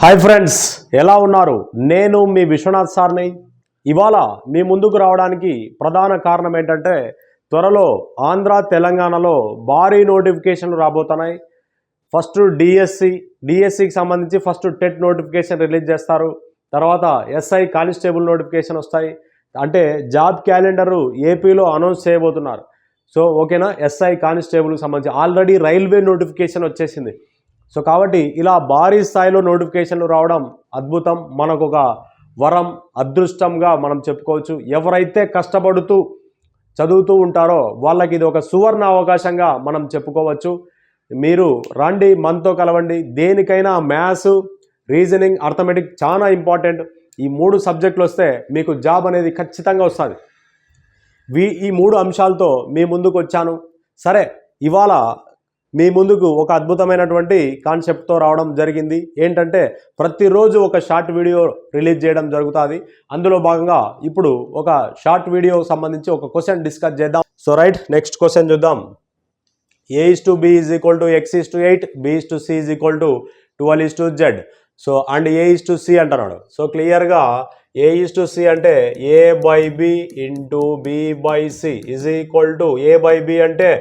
Hi friends, ఎలా ఉన్నారు? నేను మీ విశ్వనాథ్ సార్ని. ఇవాళ మీ ముందుకు రావడానికి ప్రధాన కారణం ఏంటంటే, త్వరలో ఆంధ్ర తెలంగాణలో భారీ నోటిఫికేషన్లు రాబోతున్నాయి. ఫస్ట్ డిఎస్సికి సంబంధించి ఫస్ట్ టెట్ నోటిఫికేషన్ రిలీజ్ చేస్తారు. తర్వాత ఎస్ఐ కానిస్టేబుల్ నోటిఫికేషన్ వస్తాయి. అంటే జాబ్ క్యాలెండరు ఏపీలో అనౌన్స్ చేయబోతున్నారు. సో ఓకేనా, ఎస్ఐ కానిస్టేబుల్కి సంబంధించి ఆల్రెడీ రైల్వే నోటిఫికేషన్ వచ్చేసింది. సో కాబట్టి ఇలా భారీ స్థాయిలో నోటిఫికేషన్లు రావడం అద్భుతం, మనకు ఒక వరం, అదృష్టంగా మనం చెప్పుకోవచ్చు. ఎవరైతే కష్టపడుతూ చదువుతూ ఉంటారో వాళ్ళకి ఇది ఒక సువర్ణ అవకాశంగా మనం చెప్పుకోవచ్చు. మీరు రండి, మనతో కలవండి. దేనికైనా మ్యాథ్స్, రీజనింగ్, అర్థమెటిక్ చాలా ఇంపార్టెంట్. ఈ 3 సబ్జెక్టులు వస్తే మీకు జాబ్ అనేది ఖచ్చితంగా వస్తుంది. ఈ 3 అంశాలతో మీ ముందుకు వచ్చాను. సరే, ఇవాళ మీ ముందుకు ఒక అద్భుతమైనటువంటి కాన్సెప్ట్తో రావడం జరిగింది. ఏంటంటే, ప్రతిరోజు ఒక షార్ట్ వీడియో రిలీజ్ చేయడం జరుగుతుంది. అందులో భాగంగా ఇప్పుడు ఒక షార్ట్ వీడియోకి సంబంధించి ఒక క్వశ్చన్ డిస్కస్ చేద్దాం. సో రైట్, నెక్స్ట్ క్వశ్చన్ చూద్దాం. A/B = X/8, B/C = 12/Z. So and A/C అంటున్నాడు. సో క్లియర్గా A/C అంటే A/B × B/C = A/B అంటే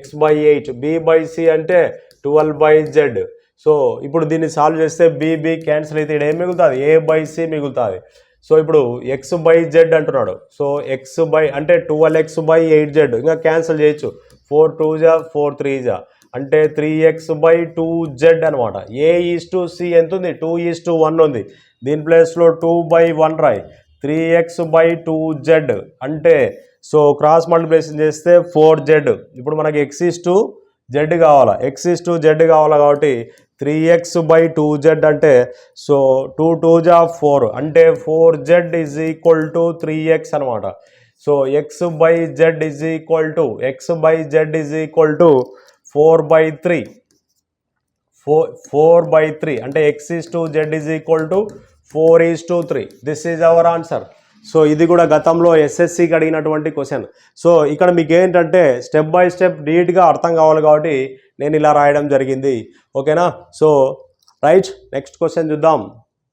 X/8, B/C అంటే 12/Z. సో ఇప్పుడు దీన్ని సాల్వ్ చేస్తే B క్యాన్సిల్ అయితే ఇక్కడ ఏం మిగులుతుంది? A/C మిగులుతుంది. సో ఇప్పుడు X/Z అంటున్నాడు. సో అంటే 12x/8Z. ఇంకా క్యాన్సిల్ చేయొచ్చు. 4 2 4 3 అంటే 3x/2Z అనమాట. A/C ఎంత ఉంది? 2:1 ఉంది. దీని ప్లేస్లో 2/1 రాయి. 3x/2Z అంటే సో క్రాస్ మల్టిప్లికేషన్ చేస్తే 4Z. ఇప్పుడు మనకి X/Z కావాలా? X/Z కావాలా కాబట్టి 3x/2Z అంటే సో 2 2 4 అంటే 4Z = 3x అనమాట. So X/Z = 4/3. 4/3 అంటే X/Z = 4:3. This is our answer. So ఇది కూడా గతంలో ఎస్ఎస్సికి అడిగినటువంటి క్వశ్చన్. సో ఇక్కడ మీకు ఏంటంటే స్టెప్ బై స్టెప్ నీట్గా అర్థం కావాలి కాబట్టి నేను ఇలా రాయడం జరిగింది. ఓకేనా? సో రైట్, నెక్స్ట్ క్వశ్చన్ చూద్దాం.